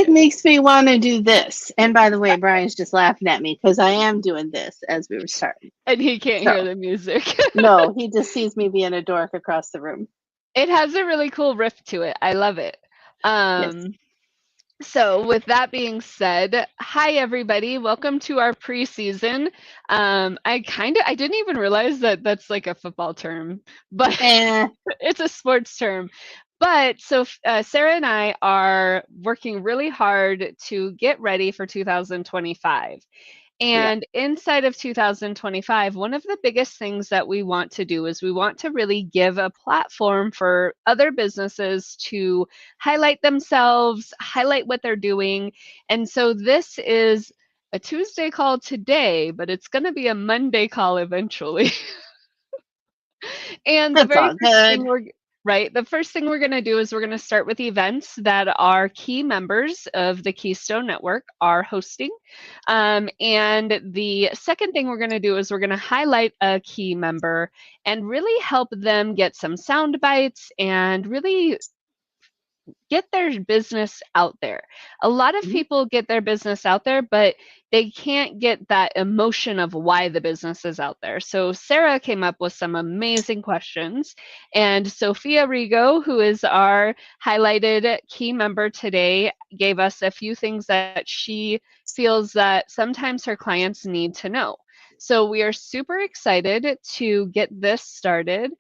it makes me want to do this. And by the way, Brian's just laughing at me because I am doing this as we were starting. And he can't So, hear the music. no, he just sees me being a dork across the room. It has a really cool riff to it. I love it. Yes. So, with that being said, hi everybody. Welcome to our preseason. I didn't even realize that that's like a football term, but Eh, it's a sports term. But so Sarah and I are working really hard to get ready for 2025. yeah. And inside of 2025, one of the biggest things that we want to do is we want to really give a platform for other businesses to highlight themselves, highlight what they're doing. And so this is a Tuesday call today, but it's going to be a Monday call eventually. And the That's very all first good. thing the first thing we're going to do is we're going to start with events that our key members of the Keystone Network are hosting. And the second thing we're going to do is we're going to highlight a key member and really help them get some sound bites and really get their business out there. A lot of Mhm. people get their business out there, but they can't get that emotion of why the business is out there. So Sarah came up with some amazing questions, and Sofia Rego, who is our highlighted key member today, gave us a few things that she feels that sometimes her clients need to know. So we are super excited to get this started.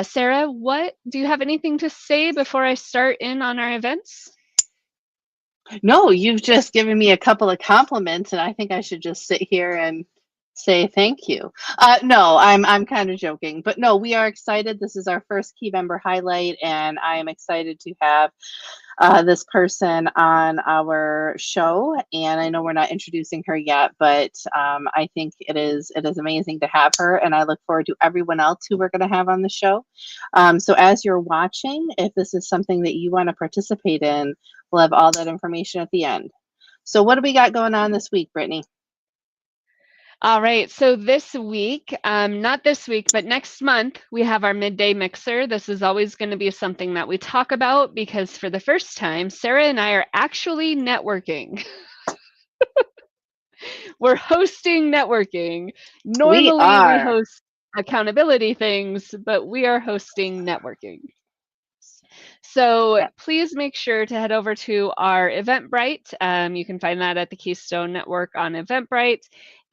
Sarah, what do you have anything to say before I start in on our events? No, you've just given me a couple of compliments, and I think I should just sit here and say thank you. No, I'm kind of joking, but no, we are excited. This is our first key member highlight, and I am excited to have this person on our show. And I know we're not introducing her yet, but I think it is amazing to have her, and I look forward to everyone else who we're going to have on the show. So as you're watching, if this is something that you want to participate in, we'll have all that information at the end. So what do we got going on this week, Brittany? All right, so this week, not this week, but next month, we have our midday mixer. This is always going to be something that we talk about because for the first time, Sarah and I are actually networking. We're hosting networking. We Normally, we are host accountability things, but we are hosting networking. So yeah, please make sure to head over to our Eventbrite. You can find that at the Keystone Network on Eventbrite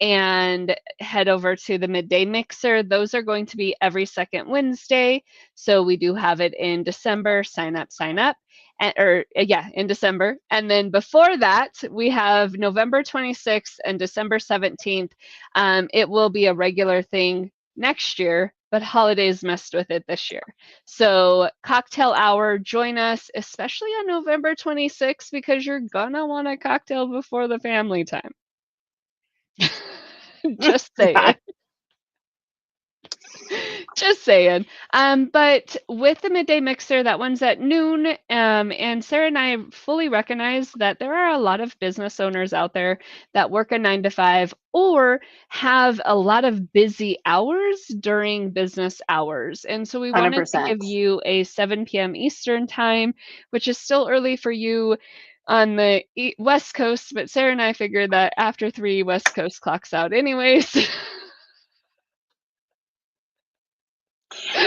and head over to the Midday Mixer. Those are going to be every second Wednesday. So we do have it in December. Sign up, sign up. In December. And then before that, we have November 26th and December 17th. It will be a regular thing next year, but holidays messed with it this year. So, cocktail hour, join us, especially on November 26th, because you're gonna want a cocktail before the family time. Just saying. Just saying. But with the midday mixer, that one's at noon. And Sarah and I fully recognize that there are a lot of business owners out there that work a 9 to 5 or have a lot of busy hours during business hours. And so we wanted to 100%. give you a 7 p.m. Eastern time, which is still early for you on the West Coast. But Sarah and I figured that after 3, West Coast clocks out anyways.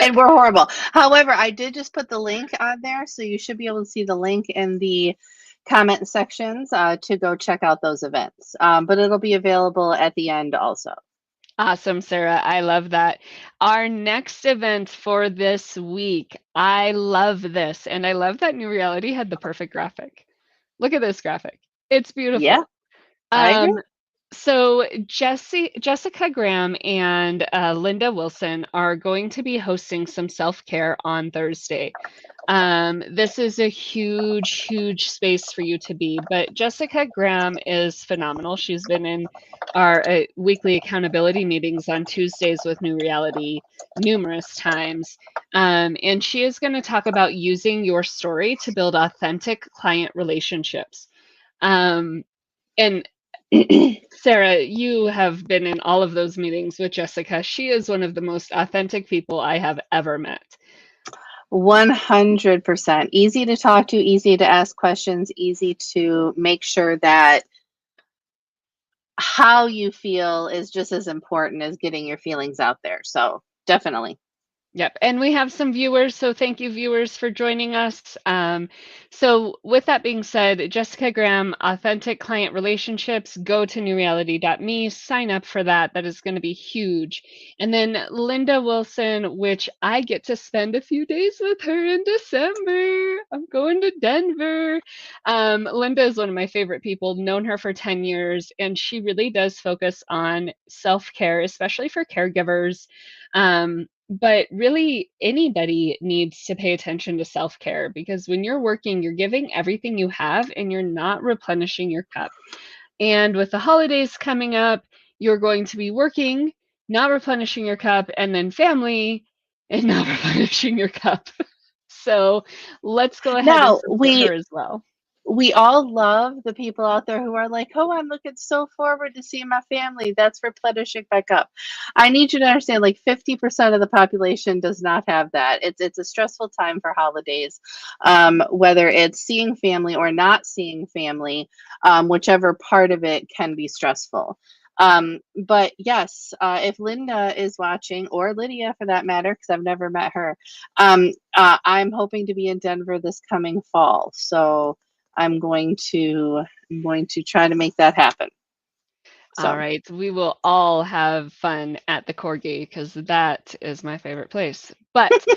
And we're horrible. However, I did just put the link on there, so you should be able to see the link in the comment sections to go check out those events. But it'll be available at the end also. Awesome, Sarah. I love that. Our next event for this week, I love this. And I love that New Reality had the perfect graphic. Look at this graphic. It's Yeah, beautiful. I agree. Um, so Jessica Graham and Linda Wilson are going to be hosting some self-care on Thursday. This is a huge, huge space for you to be, but Jessica Graham is phenomenal. She's been in our weekly accountability meetings on Tuesdays with New Reality numerous times. And she is going to talk about using your story to build authentic client relationships. And Sarah, you have been in all of those meetings with Jessica. She is one of the most authentic people I have ever met. 100%. Easy to talk to, easy to ask questions, easy to make sure that how you feel is just as important as getting your feelings out there. So, definitely. Yep. And we have some viewers. So thank you, viewers, for joining us. So, with that being said, Jessica Graham, Authentic Client Relationships, go to newreality.me, sign up for that. That is going to be huge. And then Linda Wilson, which I get to spend a few days with her in December. I'm going to Denver. Linda is one of my favorite people, known her for 10 years, and she really does focus on self care, especially for caregivers. But really, anybody needs to pay attention to self care because when you're working, you're giving everything you have and you're not replenishing your cup. And with the holidays coming up, you're going to be working, not replenishing your cup, and then family and not replenishing your cup. So let's go ahead and Now, support her as well. we all love the people out there who are like, "Oh, I'm looking so forward to seeing my family." That's replenishing back up. I need you to understand, like 50% of the population does not have that. It's a stressful time for holidays, whether it's seeing family or not seeing family, whichever part of it can be stressful. But yes, if Linda is watching, or Lydia for that matter, because I've never met her, I'm hoping to be in Denver this coming fall. So I'm going to try to make that happen. All So right, we will all have fun at the Corgi because that is my favorite place. But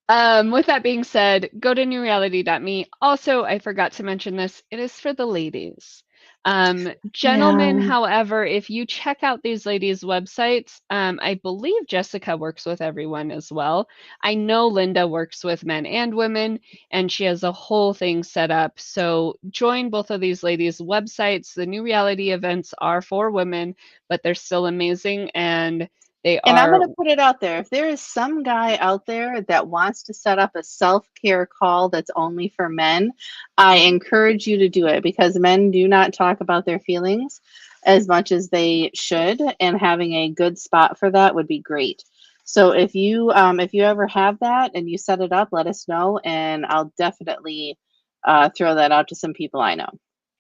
with that being said, go to newreality.me. Also, I forgot to mention this, it is for the ladies. yeah. Gentlemen, however, if you check out these ladies' websites, I believe Jessica works with everyone as well. I know Linda works with men and women, and she has a whole thing set up. So join both of these ladies' websites. The New Reality events are for women, but they're still amazing, and they And I'm are. going to put it out there. If there is some guy out there that wants to set up a self care call that's only for men, I encourage you to do it because men do not talk about their feelings as much as they should, and having a good spot for that would be great. So if you ever have that and you set it up, let us know, and I'll definitely throw that out to some people I know.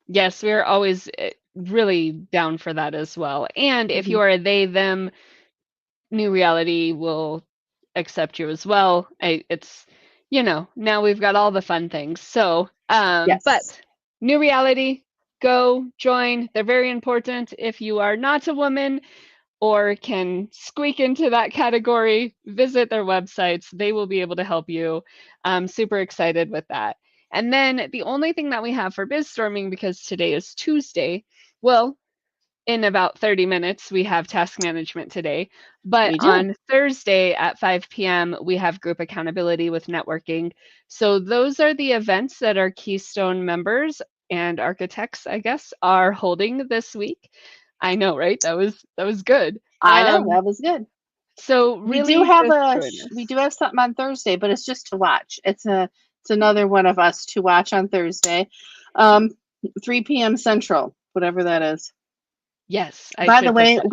Yes, we're always really down for that as well. And if you Mhm. are a they, them, New Reality will accept you as well. It's, now we've got all the fun things. So, Yes. but New Reality, go join. They're very important. If you are not a woman or can squeak into that category, visit their websites. They will be able to help you. I'm super excited with that. And then the only thing that we have for BizStorming, because today is Tuesday, well, in about 30 minutes, we have task management today. But We do. on Thursday at 5 p.m., we have group accountability with networking. So those are the events that our Keystone members and architects, I guess, are holding this week. I know, right? That was good. I know that was good. So We do really have just join we us. do have something on Thursday, but it's just to watch. It's another one of us to watch on Thursday, um, 3 p.m. Central, whatever that is. Yes, I By the should put way, that.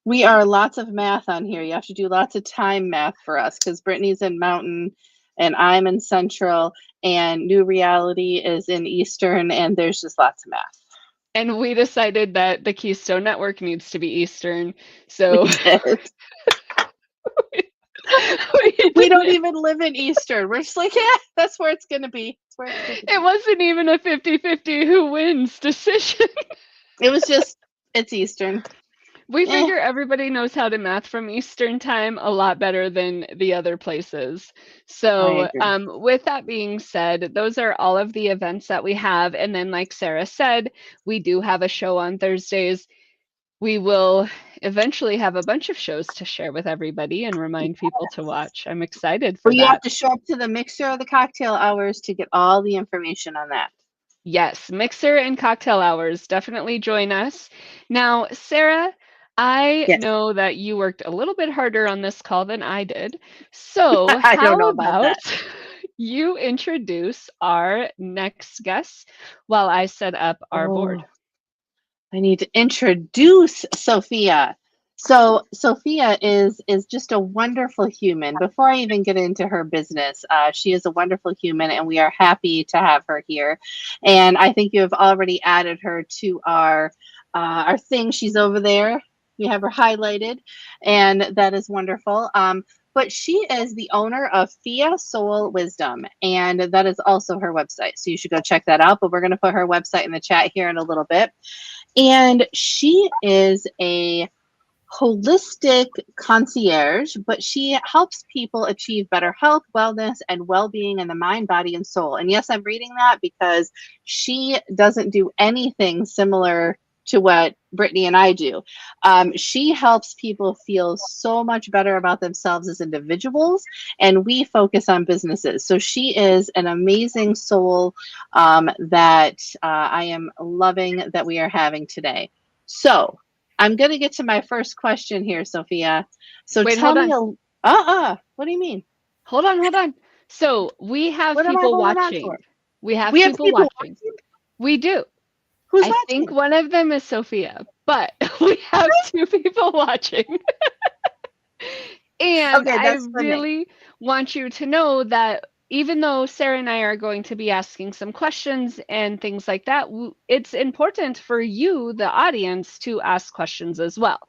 we are lots of math on here. You have to do lots of time math for us because Brittany's in Mountain, and I'm in Central, and New Reality is in Eastern, and there's just lots of math. And we decided that the Keystone Network needs to be Eastern. We So did. we We don't didn't. even live in Eastern. We're just like, yeah, that's where it's gonna be. It's where it's gonna It be. wasn't even a 50-50 who wins decision. It was just it's Eastern. We Eh, figure everybody knows how to math from Eastern time a lot better than the other places. I So, agree. with that being said, those are all of the events that we have. And then, like Sarah said, we do have a show on Thursdays. We will eventually have a bunch of shows to share with everybody and remind people to watch. I'm excited for Well, you have that. to show up to the mixer of the cocktail hours to get all the information on that. Yes, mixer and cocktail hours. Definitely join us. Now, Sarah, I Yes. know that you worked a little bit harder on this call than I did. So, I don't how know about about that. you introduce our next guest while I set up our board? Oh, I need to introduce Sophia. So Sophia is just a wonderful human. Before I even get into her business, she is a wonderful human, and we are happy to have her here. And I think you have already added her to our thing. She's over there. We have her highlighted, and that is wonderful. But she is the owner of Fia Soul Wisdom, and that is also her website. So you should go check that out. But we're going to put her website in the chat here in a little bit. And she is a holistic concierge, but she helps people achieve better health, wellness, and well being in the mind, body, and soul. And yes, I'm reading that because she doesn't do anything similar to what Brittany and I do. She helps people feel so much better about themselves as individuals, and we focus on businesses. So she is an amazing soul that I am loving that we are having today. So, I'm going to get to my first question here, Sophia. So Wait, tell hold me on. what do you mean? Hold on, hold on. So we have What am I people holding on watching. for? We have We have people people watching. watching? We do. Who's I think watching? one of them is Sophia, but we have two people watching. And Okay, I that's funny. really want you to know that even though Sarah and I are going to be asking some questions and things like that, it's important for you, the audience, to ask questions as well.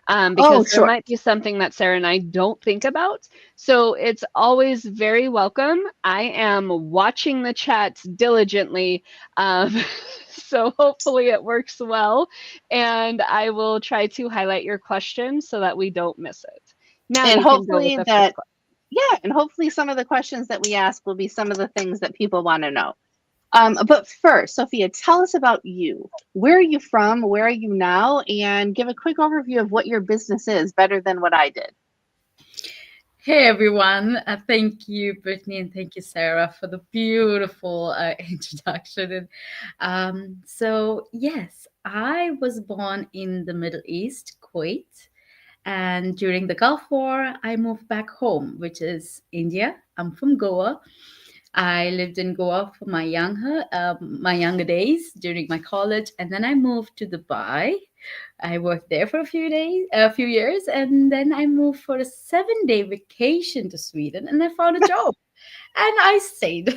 Oh, Because there sure. might be something that Sarah and I don't think about. So it's always very welcome. I am watching the chats diligently. So hopefully it works well. And I will try to highlight your question so that we don't miss it. Now And you can go with hopefully the first that, question. yeah, and hopefully some of the questions that we ask will be some of the things that people want to know. But first, Sophia, tell us about you. Where are you from? Where are you now? And give a quick overview of what your business is, better than what I did. Hey everyone, thank you, Brittany, and thank you, Sarah, for the beautiful introduction. And yes, I was born in the Middle East, Kuwait, and during the Gulf War, I moved back home, which is India. I'm from Goa. I lived in Goa for my younger days during my college, and then I moved to Dubai. I worked there for a few years, and then I moved for a 7 day vacation to Sweden, and I found a job, and I stayed.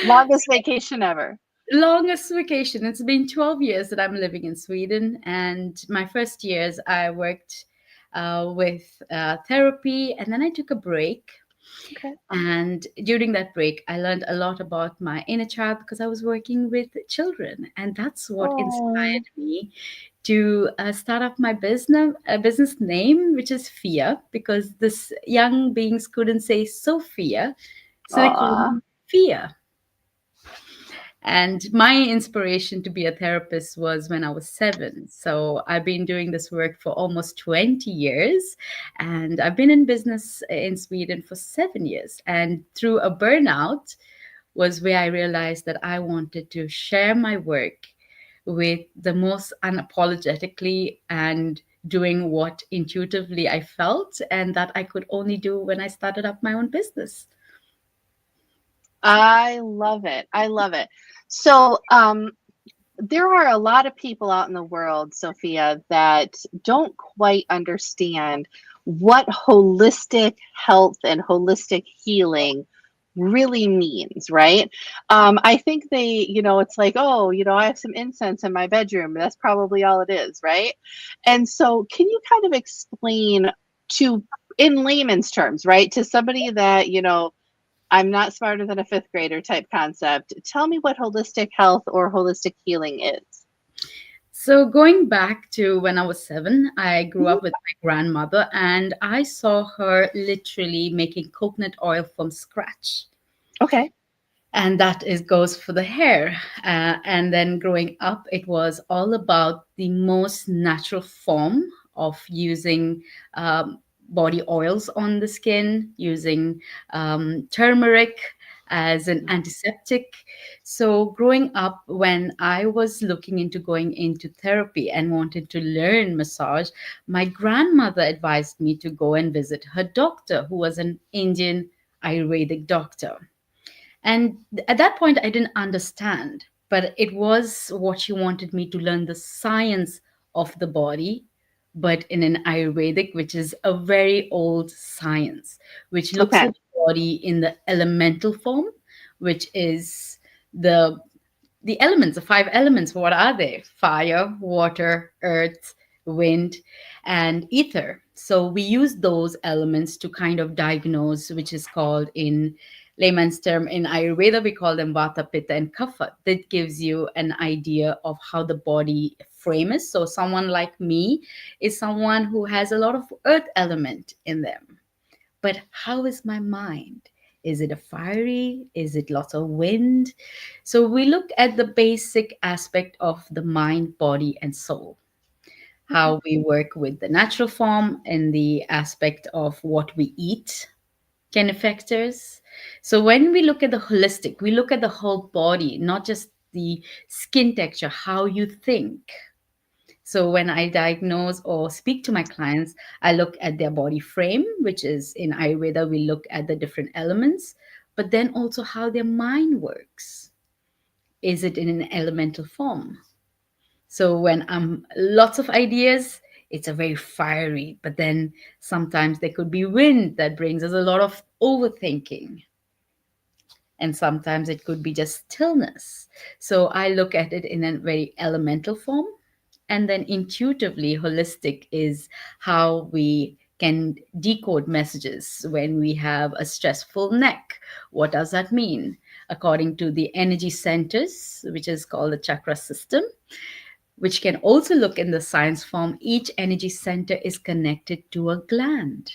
Longest vacation ever. Longest vacation. It's been 12 years that I'm living in Sweden, and my first years I worked with therapy, and then I took a break. Okay. And during that break, I learned a lot about my inner child because I was working with children, and that's what Oh. inspired me to start up my business name, which is Fia, because this young beings couldn't say Sophia, so they called Aw. me Fia. And my inspiration to be a therapist was when I was 7. So I've been doing this work for almost 20 years. And I've been in business in Sweden for 7 years. And through a burnout was where I realized that I wanted to share my work with the most unapologetically and doing what intuitively I felt, and that I could only do when I started up my own business. I love it. I love it. So, there are a lot of people out in the world, Sophia, that don't quite understand what holistic health and holistic healing really means, right? I think it's like, oh, I have some incense in my bedroom. That's probably all it is, right? And so, can you kind of explain to, in layman's terms, right, to somebody that, I'm not smarter than a fifth grader type concept. Tell me what holistic health or holistic healing is. So, going back to when I was 7, I grew Mhm. up with my grandmother, and I saw her literally making coconut oil from scratch. Okay. And that is goes for the hair. And then growing up, it was all about the most natural form of using body oils on the skin, using turmeric as an antiseptic. So growing up, when I was looking into going into therapy and wanted to learn massage, my grandmother advised me to go and visit her doctor, who was an Indian Ayurvedic doctor. And at that point, I didn't understand, but it was what she wanted me to learn, the science of the body but in an Ayurvedic, which is a very old science, which looks Okay. at the body in the elemental form, which is the the elements, the five elements. What are they? Fire, water, earth, wind, and ether. So we use those elements to kind of diagnose, which is called in layman's term in Ayurveda, we call them Vata, Pitta, and Kapha. That gives you an idea of how the body frame is. So someone like me is someone who has a lot of earth element in them. But how is my mind? Is it a fiery? Is it lots of wind? So we look at the basic aspect of the mind, body, and soul. Okay. How we work with the natural form and the aspect of what we eat can affect us. So when we look at the holistic, we look at the whole body, not just the skin texture, how you think. So when I diagnose or speak to my clients, I look at their body frame, which is in Ayurveda, we look at the different elements, but then also how their mind works. Is it in an elemental form? So when I'm lots of ideas, it's a very fiery, but then sometimes there could be wind that brings us a lot of overthinking. And sometimes it could be just stillness. So I look at it in a very elemental form. And then intuitively, holistic is how we can decode messages when we have a stressful neck. What does that mean? According to the energy centers, which is called the chakra system, which can also look in the science form, each energy center is connected to a gland.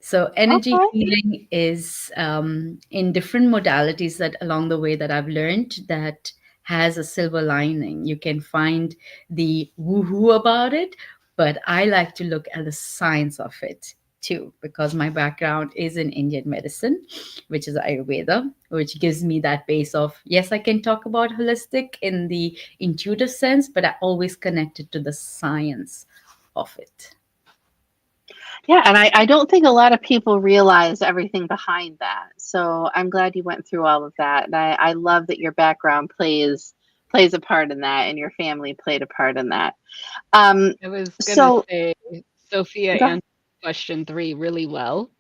So energy Okay. healing is in different modalities that along the way that I've learned that has a silver lining. You can find the woohoo about it, but I like to look at the science of it too, because my background is in Indian medicine, which is Ayurveda, which gives me that base of yes, I can talk about holistic in the intuitive sense, but I always connect it to the science of it. Yeah, and I don't think a lot of people realize everything behind that. So I'm glad you went through all of that. And I love that your background plays a part in that and your family played a part in that. Um, I was gonna so say Sophia go ahead. answered question 3 really well.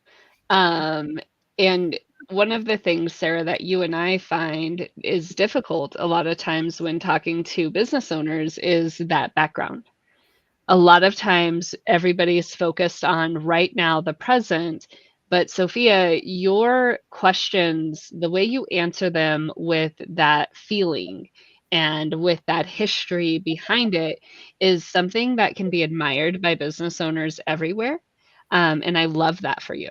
Um, and one of the things, Sarah, that you and I find is difficult a lot of times when talking to business owners is that background. A lot of times everybody is focused on right now, the present. But Sophia, your questions, the way you answer them with that feeling and with that history behind it is something that can be admired by business owners everywhere. And I love that for you.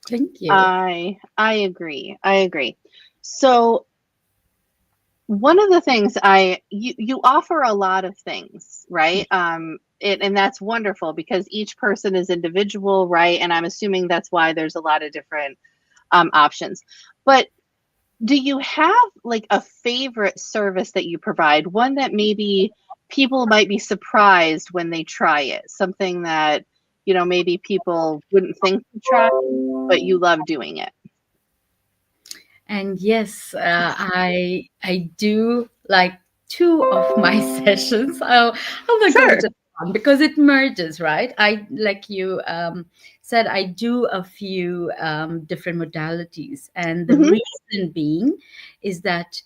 Thank you. I agree. I agree. So one of the things you offer a lot of things, right? And that's wonderful because each person is individual, right? And I'm assuming that's why there's a lot of different options. But do you have like a favorite service that you provide? One that maybe people might be surprised when they try it, something that maybe people wouldn't think to try, but you love doing it. And yes, I do like two of my sessions. I'm not going to Sure. just one because it merges, right? I like you said, I do a few different modalities, and the Hmm. reason being is that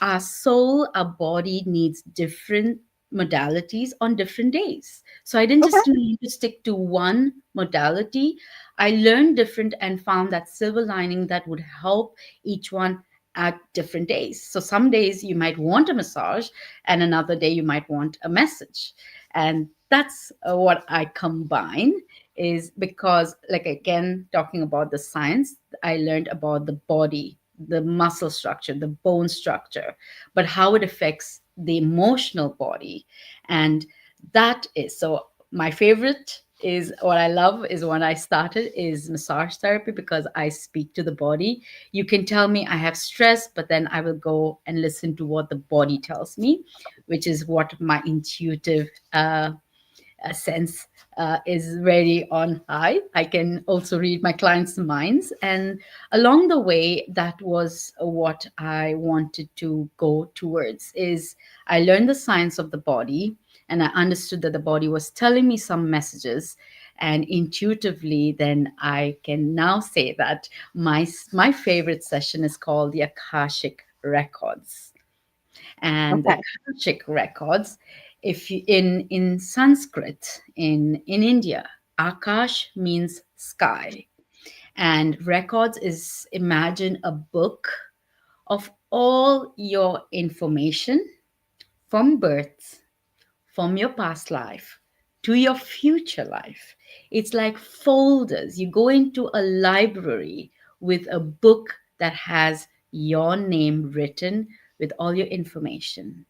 our soul, our body needs different modalities on different days. So I didn't Okay. just need to stick to one modality. I learned different and found that silver lining that would help each one at different days. So some days you might want a massage, and another day you might want a message. And that's what I combine is because, like, again, talking about the science, I learned about the body, the muscle structure, the bone structure, but how it affects the emotional body. And that is so my favorite is what I love is when I started is massage therapy because I speak to the body. You can tell me I have stress, but then I will go and listen to what the body tells me, which is what my intuitive sense is very on high. I can also read my clients' minds. And along the way, that was what I wanted to go towards is I learned the science of the body, and I understood that the body was telling me some messages. And intuitively, then I can now say that my favorite session is called the Akashic Records. And the Okay. Akashic records, if you, in Sanskrit in India, Akash means sky, and records is, imagine a book of all your information from birth, from your past life to your future life. It's like folders. You go into a library with a book that has your name written with all your information.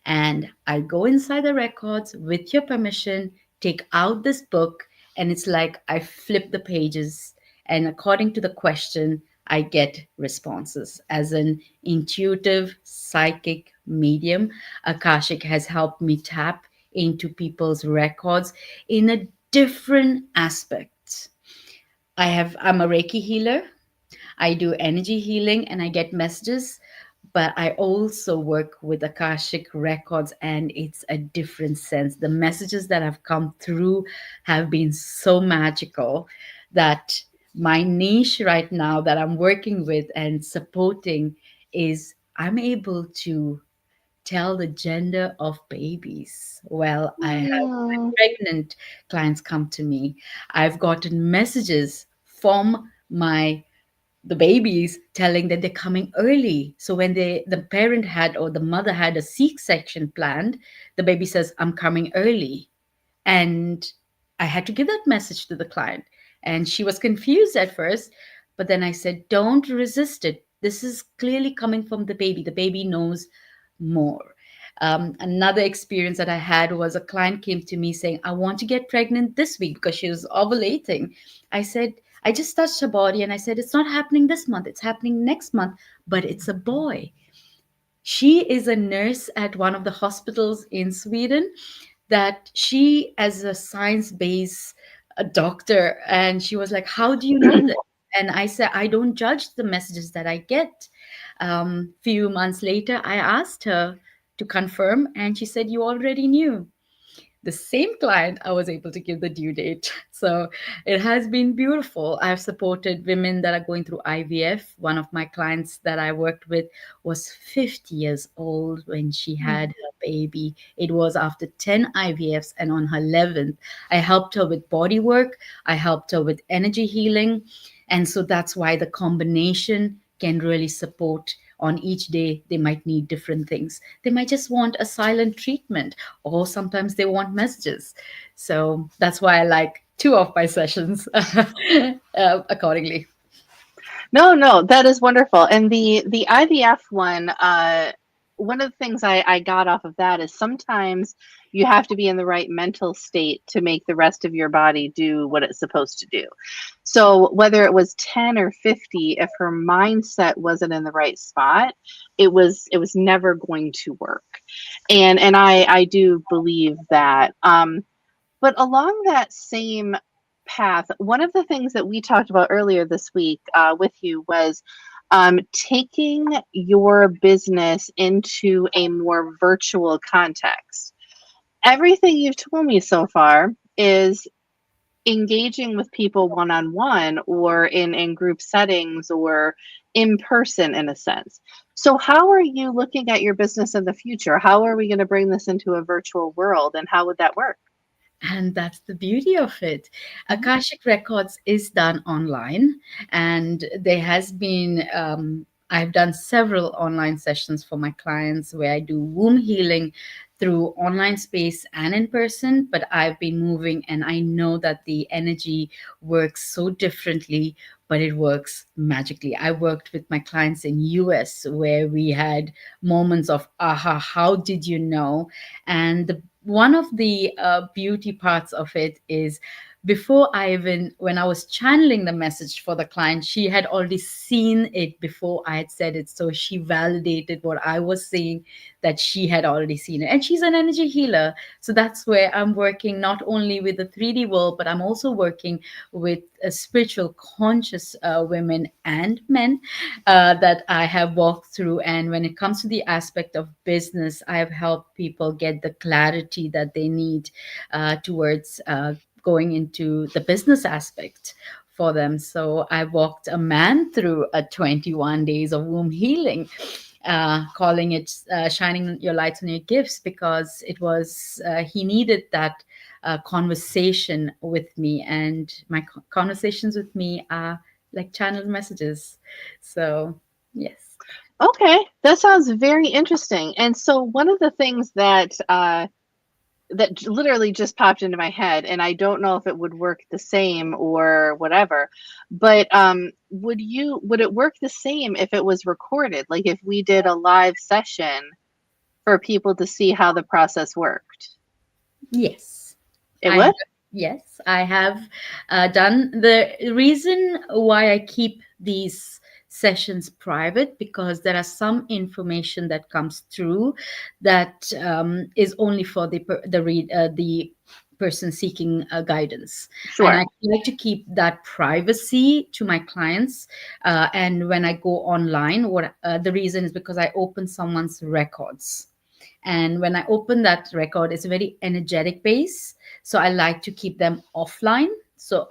And I go inside the records with your permission, take out this book, and it's like I flip the pages, and according to the question, I get responses. As an intuitive psychic medium, Akashic has helped me tap into people's records in a different aspect. I'm a Reiki healer. I do energy healing and I get messages, but I also work with Akashic records, and it's a different sense. The messages that have come through have been so magical that my niche right now that I'm working with and supporting is I'm able to tell the gender of babies. Well, I have Mm. pregnant clients come to me. I've gotten messages from my the babies telling that they're coming early. So when the parent had or the mother had a C-section planned, the baby says, I'm coming early. And I had to give that message to the client. And she was confused at first, but then I said, don't resist it. This is clearly coming from the baby. The baby knows more. Another experience that I had was a client came to me saying, I want to get pregnant this week because she was ovulating. I said, I just touched her body and I said, it's not happening this month, it's happening next month, but it's a boy. She is a nurse at one of the hospitals in Sweden, that she as a science-based doctor, and she was like, how do you know this? And I said, I don't judge the messages that I get. Few months later I asked her to confirm, and she said, you already knew. The same client, I was able to give the due date. So it has been beautiful. I've supported women that are going through IVF. One of my clients that I worked with was 50 years old when she had her baby. It was after 10 IVFs, and on her 11th, I helped her with body work, I helped her with energy healing. And so that's why the combination can really support. On each day, they might need different things. They might just want a silent treatment, or sometimes they want messages. So that's why I like two of my sessions accordingly. No, no, that is wonderful. And the IVF one of the things I got off of that is sometimes you have to be in the right mental state to make the rest of your body do what it's supposed to do. So whether it was 10 or 50, if her mindset wasn't in the right spot, it was never going to work. And I do believe that. But along that same path, one of the things that we talked about earlier this week with you was taking your business into a more virtual context. Everything you've told me so far is engaging with people one on one or in group settings or in person in a sense. So, how are you looking at your business in the future? How are we going to bring this into a virtual world and how would that work? And that's the beauty of it. Mhm. Akashic Records is done online, and there has been, I've done several online sessions for my clients where I do womb healing through online space and in person, but I've been moving and I know that the energy works so differently, but it works magically. I worked with my clients in US where we had moments of aha, how did you know? And one of the beauty parts of it is before when I was channeling the message for the client, she had already seen it before I had said it. So she validated what I was saying, that she had already seen it. And she's an energy healer. So that's where I'm working not only with the 3D world, but I'm also working with spiritual conscious women and men that I have walked through. And when it comes to the aspect of business, I have helped people get the clarity that they need towards going into the business aspect for them. So I walked a man through a 21 days of womb healing, calling it shining your lights on your gifts, because it was he needed that conversation with me, and my conversations with me are like channeled messages. So yes. Okay, that sounds very interesting. And so one of the things that that literally just popped into my head, and I don't know if it would work the same or whatever, but would it work the same if it was recorded? Like if we did a live session for people to see how the process worked? Yes. It I would? Yes, I have done. The reason why I keep these sessions private, because there are some information that comes through that is only for the person seeking guidance, and I Sure. like to keep that privacy to my clients. And when I go online, what the reason is because I open someone's records, and when I open that record, it's a very energetic base. So I like to keep them offline. So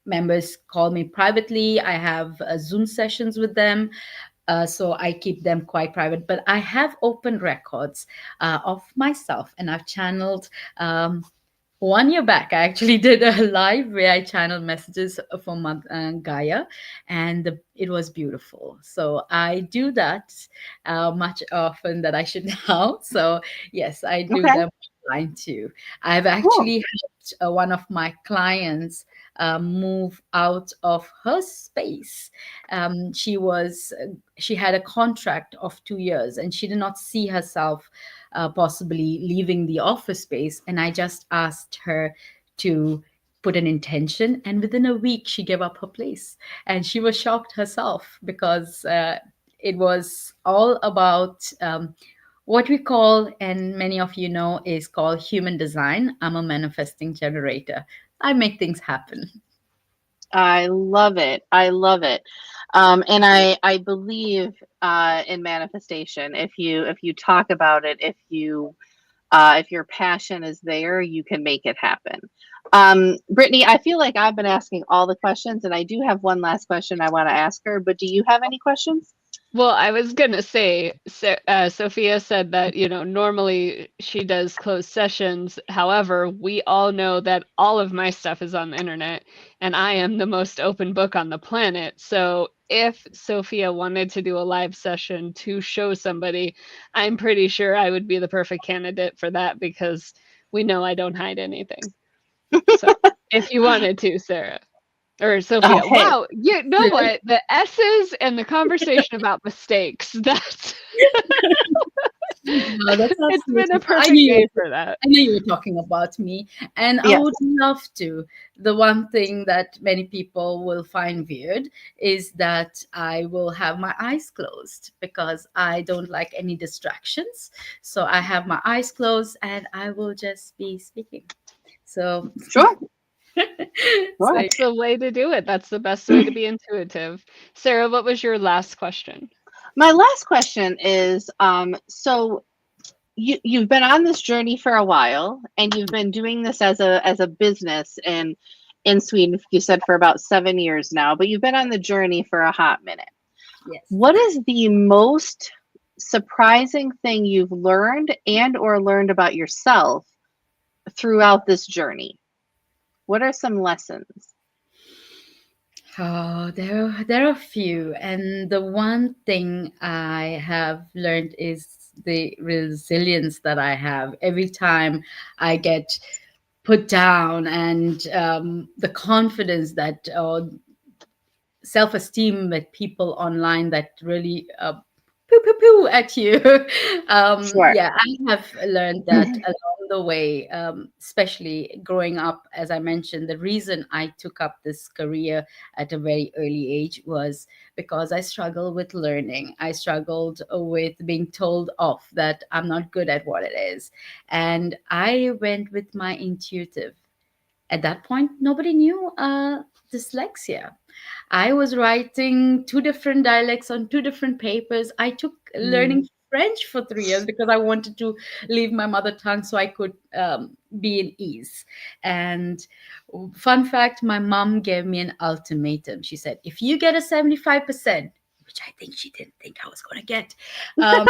members call me privately. I have Zoom sessions with them. So I keep them quite private. But I have open records of myself, and I've channeled. 1 year back, I actually did a live where I channeled messages from Gaia, and it was beautiful. So I do that much often that I should now. So yes, I do Okay. them online too. I've Cool. actually helped one of my clients move out of her space. She had a contract of 2 years, and she did not see herself possibly leaving the office space. And I just asked her to put an intention, and within a week, she gave up her place. And she was shocked herself, because it was all about what we call, and many of you know, is called human design. I'm a manifesting generator. I make things happen. I love it. I love it. And I believe in manifestation. If you talk about it, if your passion is there, you can make it happen. Brittany, I feel like I've been asking all the questions, and I do have one last question I want to ask her. But do you have any questions? Well, I was gonna say, Sophia said that, normally she does closed sessions. However, we all know that all of my stuff is on the internet, and I am the most open book on the planet. So if Sophia wanted to do a live session to show somebody, I'm pretty sure I would be the perfect candidate for that, because we know I don't hide anything. So if you wanted to, Sarah. Or Oh, Sophia. hey. Wow, you know what? The S's and the conversation about mistakes. That's No, that's it's been absolutely a fine. perfect day for that. I knew you were talking about me, and I Yes. would love to. The one thing that many people will find weird is that I will have my eyes closed, because I don't like any distractions. So I have my eyes closed, and I will just be speaking. So, Sure. so Sure. That's the way to do it. That's the best way to be intuitive. Sarah, what was your last question? My last question is, so you've been on this journey for a while, and you've been doing this as a business in Sweden. You said for about 7 years now, but you've been on the journey for a hot minute. yes. What is the most surprising thing you've learned and or learned about yourself throughout this journey? What are some lessons? Oh, there are a few, and the one thing I have learned is the resilience that I have every time I get put down, and the confidence that self-esteem that people online that really pew pew pew at you. Sure. Yeah, I have learned that along the way, especially growing up. As I mentioned, the reason I took up this career at a very early age was because I struggled with learning. I struggled with being told off that I'm not good at what it is, and I went with my intuitive. At that point, nobody knew dyslexia. I was writing two different dialects on two different papers. I took Mm. learning French for 3 years because I wanted to leave my mother tongue so I could be in ease. And fun fact, my mom gave me an ultimatum. She said, if you get a 75%, which I think she didn't think I was going to get, um,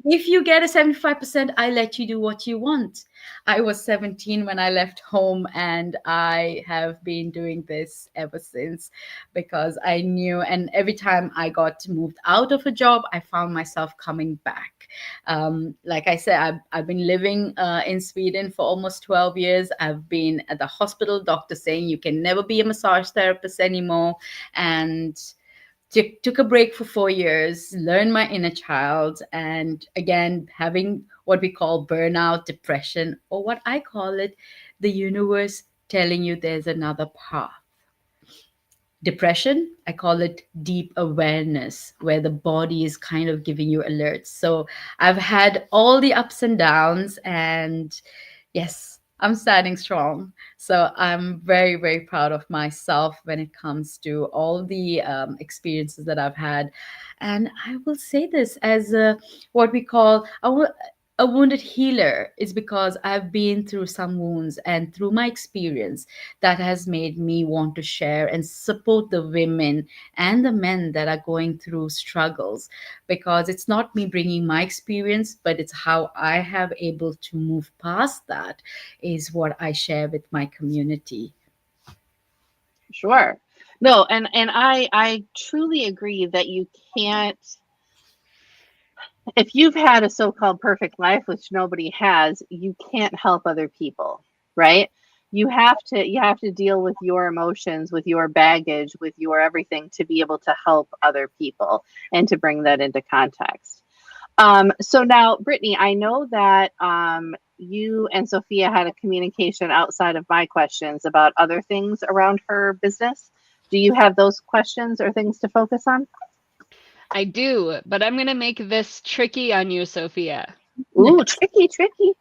if you get a 75%, I let you do what you want. I was 17 when I left home, and I have been doing this ever since because I knew. And every time I got moved out of a job, I found myself coming back. Like I said, I've been living in Sweden for almost 12 years. I've been at the hospital, doctor saying you can never be a massage therapist anymore. And took a break for 4 years, learned my inner child, and again, having what we call burnout, depression, or what I call it, the universe telling you there's another path. Depression, I call it deep awareness, where the body is kind of giving you alerts. So I've had all the ups and downs, and yes, I'm standing strong. So I'm very, very proud of myself when it comes to all the experiences that I've had. And I will say this as what we call a wounded healer, is because I've been through some wounds, and through my experience, that has made me want to share and support the women and the men that are going through struggles, because it's not me bringing my experience, but it's how I have able to move past that is what I share with my community. Sure. No, and I truly agree that you can't, if you've had a so-called perfect life, which nobody has, you can't help other people, right? You have to deal with your emotions, with your baggage, with your everything to be able to help other people and to bring that into context. So now, Brittany, I know that you and Sophia had a communication outside of my questions about other things around her business. Do you have those questions or things to focus on? I do, but I'm going to make this tricky on you, Sophia. Ooh, tricky, tricky.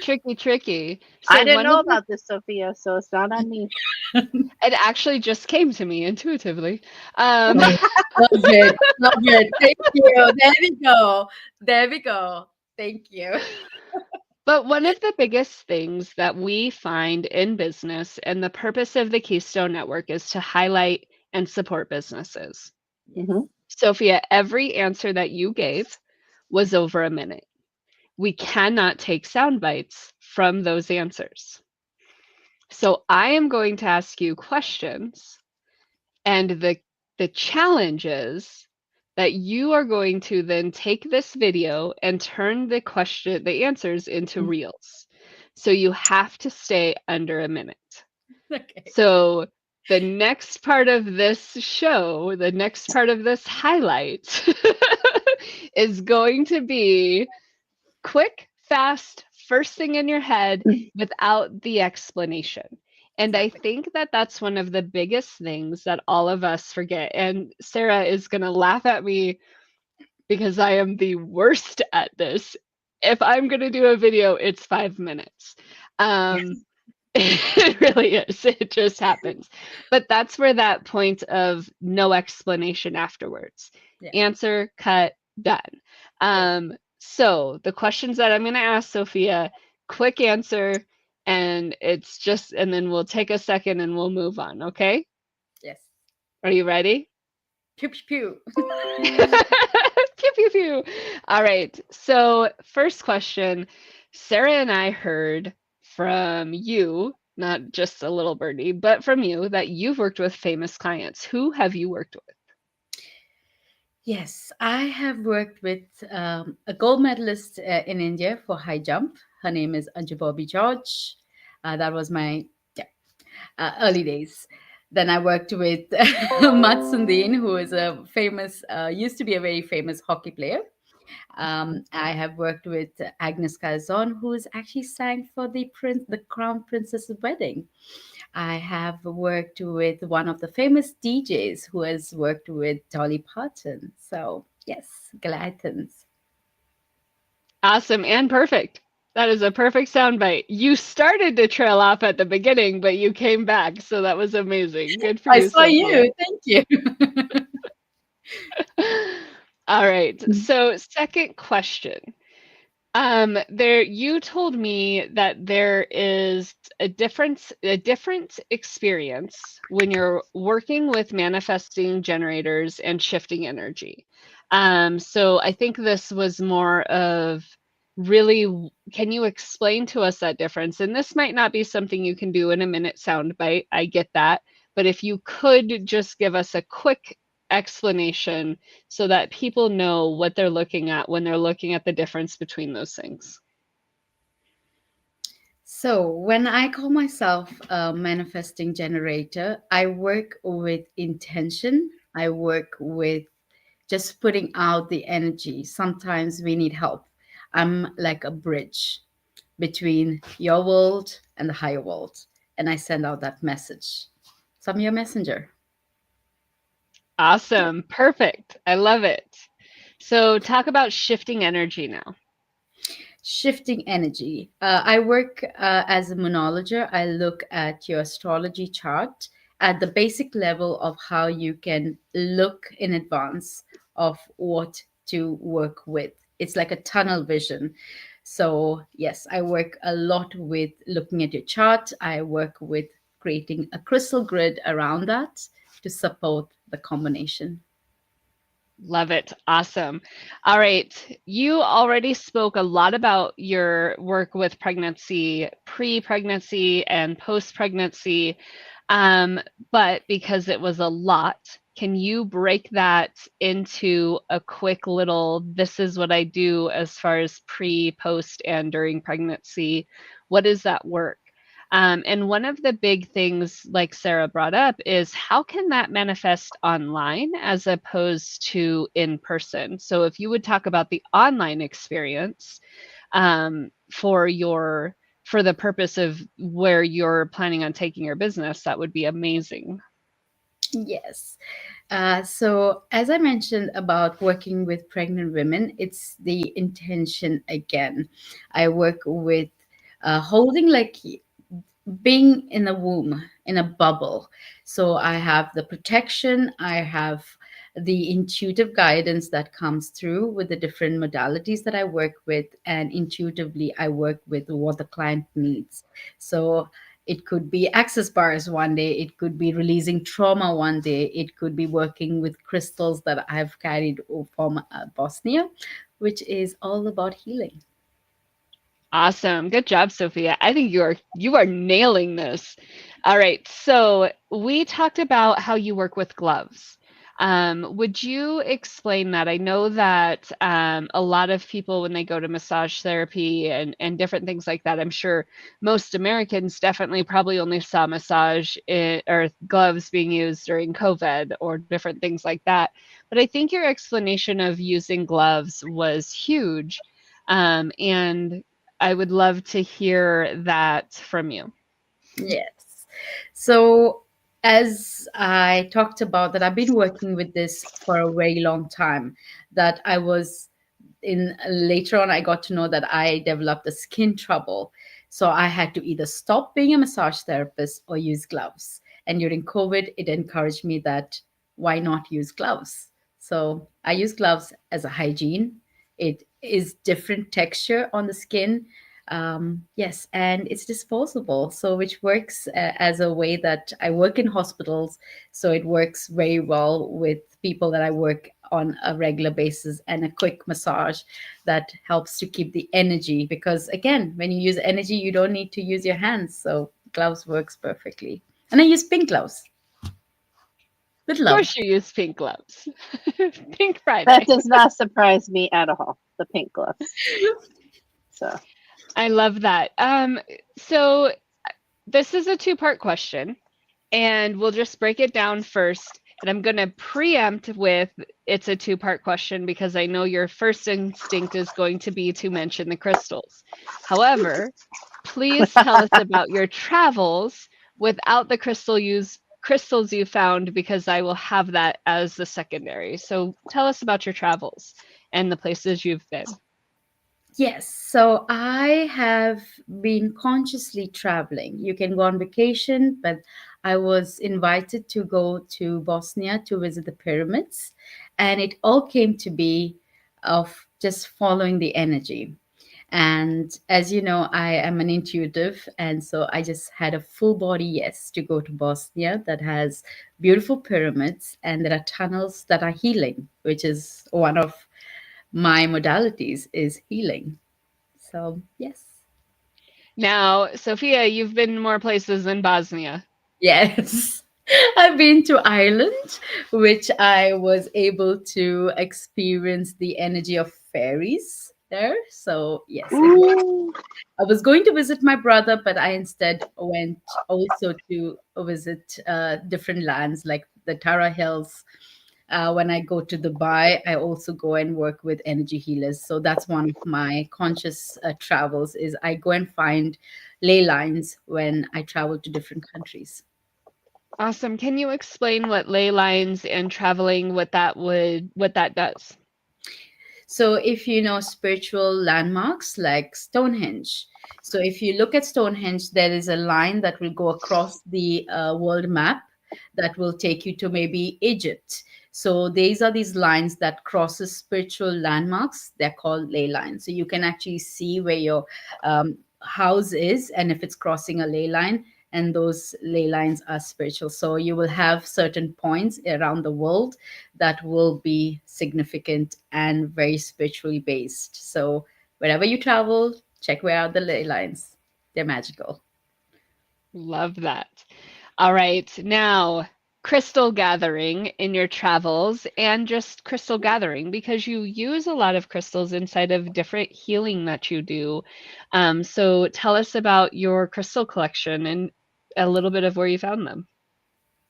Tricky, tricky. I So didn't one know of the, about this, Sophia, so it's not on me. it actually just came to me intuitively. Um, Oh, love it. Love it. Thank you. There we go. There we go. Thank you. but one of the biggest things that we find in business, and the purpose of the Keystone Network is to highlight and support businesses. Yes. Hmm. Sophia, every answer that you gave was over a minute. We cannot take sound bites from those answers. So I am going to ask you questions, and the challenge is that you are going to then take this video and turn the answers into reels. So you have to stay under a minute. Okay. So the next part of this show, the next part of this highlight is going to be quick, fast, first thing in your head without the explanation. And I Exactly. think that that's one of the biggest things that all of us forget. And Sarah is going to laugh at me because I am the worst at this. If I'm going to do a video, it's 5 minutes. Um, Yes. it really is. It just happens. But that's where that point of no explanation afterwards. Yeah. Answer, cut, done. Yes. So the questions that I'm going to ask Sophia, quick answer, and and then we'll take a second and we'll move on. Okay? Yes. Are you ready? Pew pew Pew, pew, pew. All right. So, first question. Sarah and I heard from you, not just a little birdie, but from you, that you've worked with famous clients. Who have you worked with? Yes, I have worked with a gold medalist in India for high jump. Her name is Anju Bobby George. That was my yeah, early days. Then I worked with Mat Sundin, who is a famous, used to be a very famous hockey player. I have worked with Agnes Calzon, who is actually sang for the Crown Princess's wedding. I have worked with one of the famous DJs who has worked with Dolly Parton. So yes, Galathans. Awesome and perfect. That is a perfect soundbite. You started to trail off at the beginning, but you came back, so that was amazing. Good for I you, saw Sophia. you. Thank you. All right. So, second question. There you told me that there is a different experience when you're working with manifesting generators and shifting energy. So I think this was more of really, can you explain to us that difference? And this might not be something you can do in a minute soundbite. I get that. But if you could just give us a quick explanation so that people know what they're looking at when they're looking at the difference between those things. So, when I call myself a manifesting generator, I work with intention. I work with just putting out the energy. Sometimes we need help. I'm like a bridge between your world and the higher world, and I send out that message. So, I'm your messenger. Awesome. Perfect. I love it. So talk about shifting energy now. Shifting energy. I work as a monologer. I look at your astrology chart at the basic level of how you can look in advance of what to work with. It's like a tunnel vision. So, yes, I work a lot with looking at your chart. I work with creating a crystal grid around that to support the combination. Love it. Awesome. All right. You already spoke a lot about your work with pregnancy, pre-pregnancy and post-pregnancy. But because it was a lot, can you break that into a quick little, this is what I do as far as pre, post, and during pregnancy? What is that work? And one of the big things, like Sarah brought up, is how can that manifest online as opposed to in person? So if you would talk about the online experience for the purpose of where you're planning on taking your business, that would be amazing. Yes. So, as I mentioned about working with pregnant women, it's the intention again. I work with holding like being in a womb, in a bubble. So, I have the protection, I have the intuitive guidance that comes through with the different modalities that I work with, and intuitively, I work with what the client needs. So, it could be access bars one day, it could be releasing trauma one day, it could be working with crystals that I've carried from Bosnia, which is all about healing. Awesome. Good job, Sophia. I think you are nailing this. All right. So we talked about how you work with gloves. Would you explain that? I know that a lot of people, when they go to massage therapy and different things like that, I'm sure most Americans definitely probably only saw or gloves being used during COVID or different things like that. But I think your explanation of using gloves was huge. And I would love to hear that from you. Yes. So, as I talked about, that I've been working with this for a very long time, that I was in later on, I got to know that I developed a skin trouble. So, I had to either stop being a massage therapist or use gloves. And during COVID, it encouraged me that why not use gloves? So, I use gloves as a hygiene. It is different texture on the skin, yes, and it's disposable, so which works as a way that I work in hospitals, so it works very well with people that I work on a regular basis, and a quick massage that helps to keep the energy, because again, when you use energy, you don't need to use your hands, so gloves works perfectly. And I use pink gloves with Of love. course, you use pink gloves. Pink That Friday. does not surprise me at all. The pink gloves. So I love that. So this is a two-part question, and we'll just break it down first. And I'm going to preempt with it's a two-part question because I know your first instinct is going to be to mention the crystals. However, please tell us about your travels without the crystals you found because I will have that as the secondary. So tell us about your travels and the places you've been. Yes, so I have been consciously traveling. You can go on vacation, but I was invited to go to Bosnia to visit the pyramids, and it all came to be of just following the energy. And as you know, I am an intuitive, and so I just had a full body yes to go to Bosnia that has beautiful pyramids, and there are tunnels that are healing, which is one of my modalities is healing. So, yes. Now, Sophia, you've been more places than Bosnia. Yes. I've been to Ireland, which I was able to experience the energy of fairies there. So, yes, it was. Ooh. I was going to visit my brother, but I instead went also to visit different lands like the Tara Hills. When I go to Dubai, I also go and work with energy healers. So that's one of my conscious travels is I go and find ley lines when I travel to different countries. Awesome. Can you explain what ley lines and traveling, what that does? So, if you know spiritual landmarks like Stonehenge, so if you look at Stonehenge, there is a line that will go across the world map that will take you to maybe Egypt. So these are these lines that crosses spiritual landmarks. They're called ley lines. So you can actually see where your house is, and if it's crossing a ley line, and those ley lines are spiritual. So you will have certain points around the world that will be significant and very spiritually based. So wherever you travel, check where are the ley lines. They're magical. Love that. All right. Now, crystal gathering in your travels and just crystal gathering because you use a lot of crystals inside of different healing that you do. So tell us about your crystal collection and a little bit of where you found them.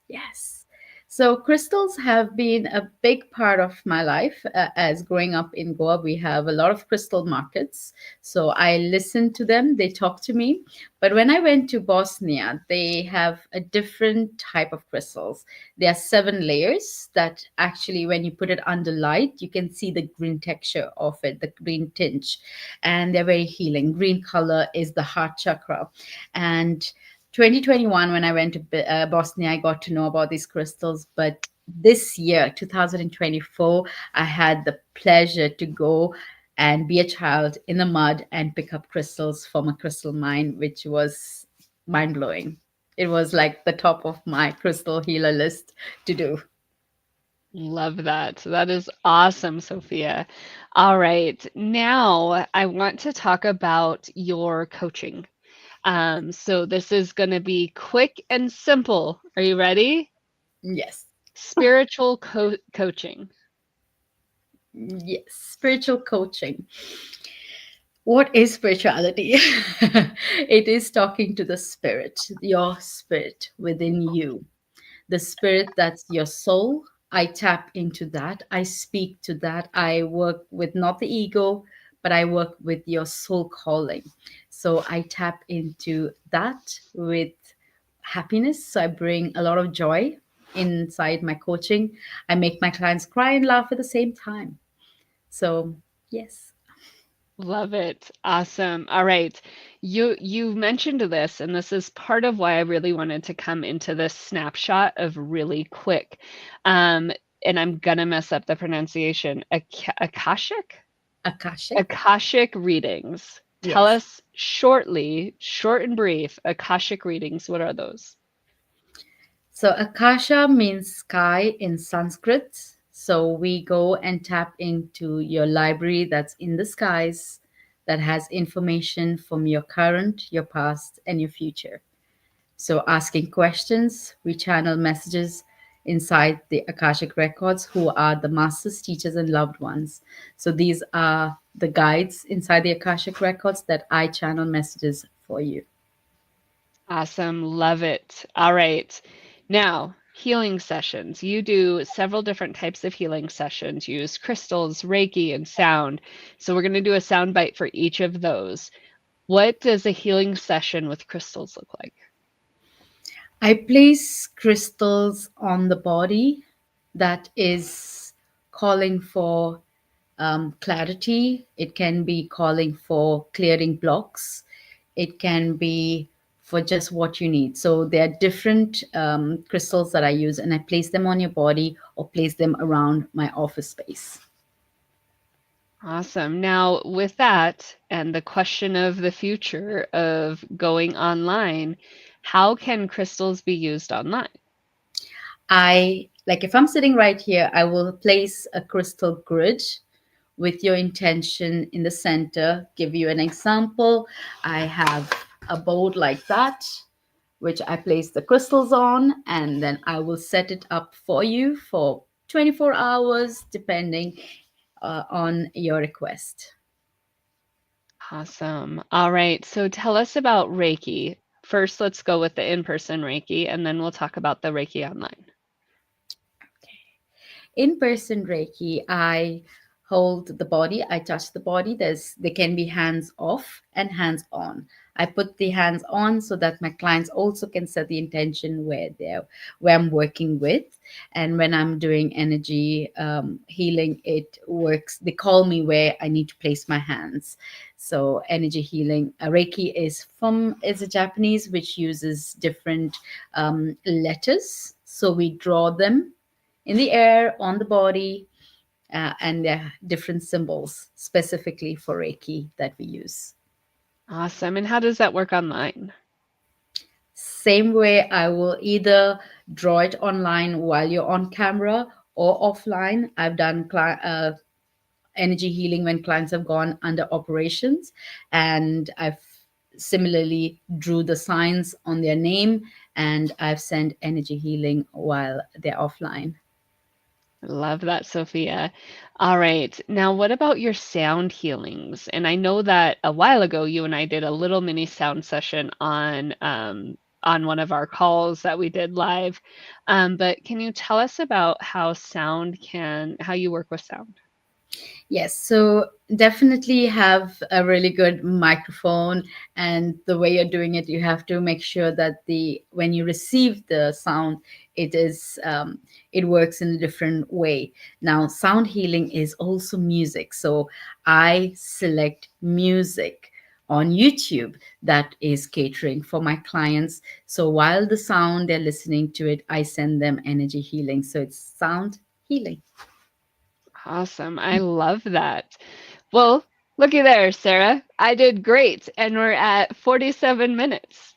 Yes. So crystals have been a big part of my life. As growing up in Goa, we have a lot of crystal markets. So I listen to them, they talk to me. But when I went to Bosnia, they have a different type of crystals. There are 7 layers that actually, when you put it under light, you can see the green texture of it, the green tinge. And they're very healing. Green color is the heart chakra. And 2021, when I went to Bosnia, I got to know about these crystals. But this year, 2024, I had the pleasure to go and be a child in the mud and pick up crystals from a crystal mine, which was mind blowing. It was like the top of my crystal healer list to do. Love that. That is awesome, Sophia. All right. Now I want to talk about your coaching. So this is going to be quick and simple. Are you ready? Yes. Spiritual coaching. Yes. Spiritual coaching. What is spirituality? It is talking to the spirit, your spirit within you, the spirit that's your soul. I tap into that. I speak to that. I work with not the ego, but I work with your soul calling. So I tap into that with happiness. So I bring a lot of joy inside my coaching. I make my clients cry and laugh at the same time. So, yes. Love it. Awesome. All right. You mentioned this, and this is part of why I really wanted to come into this snapshot of really quick. Um, and I'm gonna mess up the pronunciation. Akashic? Akashic. Akashic readings. Tell Yes. us shortly, short and brief, Akashic readings. What are those? So Akasha means sky in Sanskrit. So we go and tap into your library that's in the skies that has information from your current, your past, and your future. So asking questions, we channel messages inside the Akashic records, who are the masters, teachers, and loved ones. So these are the guides inside the Akashic records that I channel messages for you. Awesome. Love it. All right. Now, healing sessions. You do several different types of healing sessions. You use crystals, Reiki, and sound. So we're going to do a sound bite for each of those. What does a healing session with crystals look like? I place crystals on the body that is calling for clarity. It can be calling for clearing blocks. It can be for just what you need. So there are different crystals that I use, and I place them on your body or place them around my office space. Awesome. Now, with that and the question of the future of going online, how can crystals be used online? I like if I'm sitting right here, I will place a crystal grid with your intention in the center. Give you an example. I have a board like that, which I place the crystals on, and then I will set it up for you for 24 hours, depending on your request. Awesome. All right. So tell us about Reiki. First, let's go with the in-person Reiki, and then we'll talk about the Reiki online. In person Reiki, I hold the body, I touch the body. They can be hands off and hands on. I put the hands on so that my clients also can set the intention where I'm working with. And when I'm doing energy healing, it works. They call me where I need to place my hands. So energy healing, Reiki is a Japanese which uses different letters. So we draw them in the air, on the body, and there are different symbols specifically for Reiki that we use. Awesome. And how does that work online? Same way, I will either draw it online while you're on camera or offline. I've done energy healing when clients have gone under operations, and I've similarly drew the signs on their name, and I've sent energy healing while they're offline. Love that, Sophia. All right. Now, what about your sound healings? And I know that a while ago you and I did a little mini sound session on one of our calls that we did live. But can you tell us about how how you work with sound? Yes, so definitely have a really good microphone, and the way you're doing it, you have to make sure that the when you receive the sound, it works in a different way. Now, sound healing is also music, so I select music on YouTube that is catering for my clients. So while the sound they're listening to it, I send them energy healing. So it's sound healing. Awesome. I love that. Well, looky there, Sarah. I did great, and we're at 47 minutes.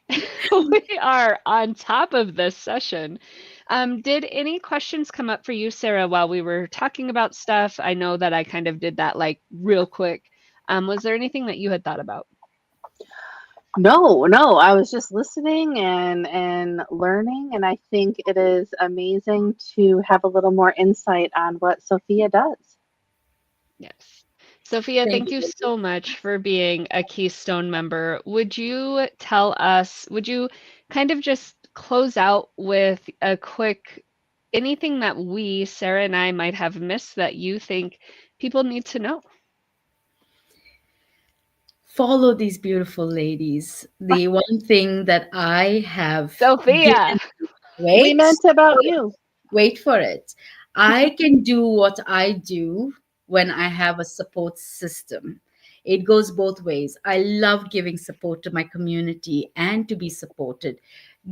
We are on top of this session. Did any questions come up for you, Sarah, while we were talking about stuff? I know that I kind of did that like real quick. Was there anything that you had thought about? No, no, I was just listening and learning, and I think it is amazing to have a little more insight on what Sophia does. Yes. Sophia, Thank thank you you. so much for being a Keystone member. Would you kind of just close out with a quick anything that Sarah and I might have missed that you think people need to know? Follow these beautiful ladies. The one thing that I have Sophia, given, We wait, meant about you. wait for it. I can do what I do when I have a support system. It goes both ways. I love giving support to my community, and to be supported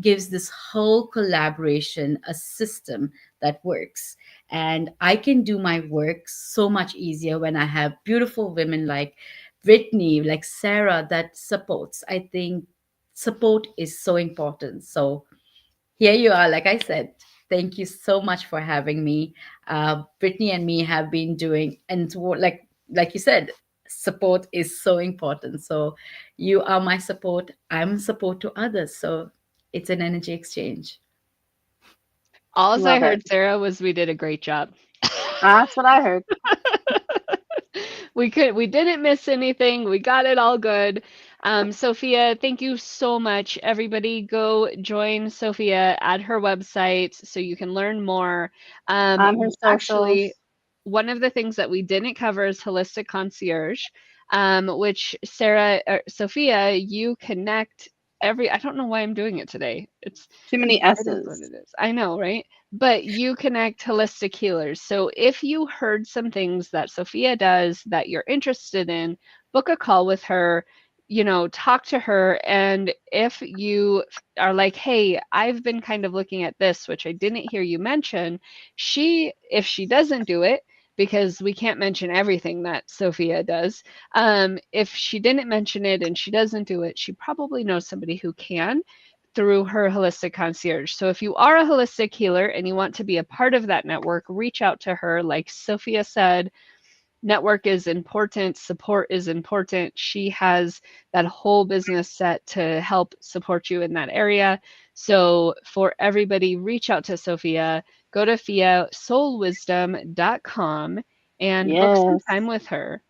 gives this whole collaboration a system that works. And I can do my work so much easier when I have beautiful women like Brittany, like Sarah, that supports. I think support is so important. So here you are. Like I said, thank you so much for having me. Brittany and me have been doing, and like you said, support is so important. So you are my support. I'm support to others. So it's an energy exchange. all I Love it. heard, Sarah, was we did a great job. That's what I heard. We didn't miss anything. We got it all good. Sofia, thank you so much. Everybody go join Sofia at her website so you can learn more. On her Actually, socials. one of the things that we didn't cover is holistic concierge, which Sophia, you connect I don't know why I'm doing it today. Too many It is what S's. it is. I know, right? But you connect holistic healers. So if you heard some things that Sophia does that you're interested in, book a call with her, talk to her. And if you are like, hey, I've been kind of looking at this, which I didn't hear you mention, if she doesn't do it, because we can't mention everything that Sophia does. If she didn't mention it and she doesn't do it, she probably knows somebody who can through her holistic concierge. So if you are a holistic healer and you want to be a part of that network, reach out to her. Like Sophia said, network is important, support is important. She has that whole business set to help support you in that area. So for everybody, reach out to Sophia, go to fiasoulwisdom.com and book some Yes, time with her.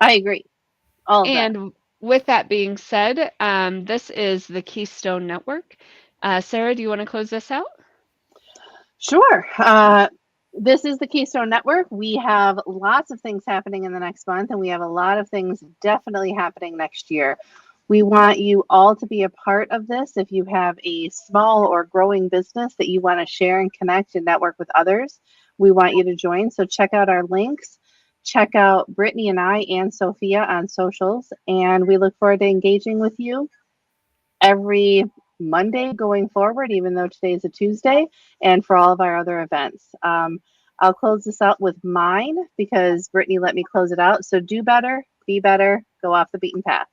I agree. All of that. And with that being said, this is the Keystone Network. Sarah, do you want to close this out? Sure. This is the Keystone Network. We have lots of things happening in the next month, and we have a lot of things definitely happening next year. We want you all to be a part of this. If you have a small or growing business that you want to share and connect and network with others, we want you to join. So check out our links. Check out Brittany and I and Sophia on socials, and we look forward to engaging with you every Monday going forward, even though today's a Tuesday, and for all of our other events. I'll close this out with mine because Brittany let me close it out. So do better, be better, go off the beaten path.